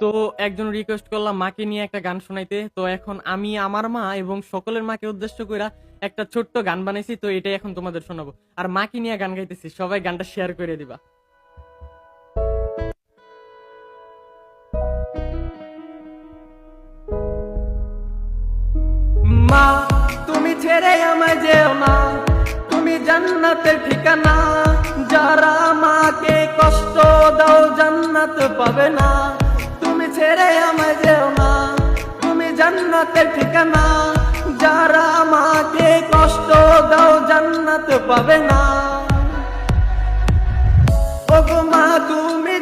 তো একজন রিকোয়েস্ট করলাম মাকে নিয়ে একটা গান শোনাইতে, তো এখন আমি আমার মা এবং সকলের মাকে উদ্দেশ্য কইরা একটা ছোট্ট গান বানাইছি, তো এটাই এখন তোমাদের শোনাবো। আর মাকে নিয়ে গান গাইতেছি, সবাই গানটা শেয়ার করে দিবা। মা, তুমি ছেড়ে আমায় যেও না, তুমি জান্নাতের ঠিকানা। যারা মাকে কষ্ট দাও জান্নাত পাবে না। তুমি ছেড়ে আমায় যেও না, তুমি জান্নাতের ঠিকানা। যারা মাকে কষ্ট দাও জান্নাত পাবে না। ওগো মা, তুমি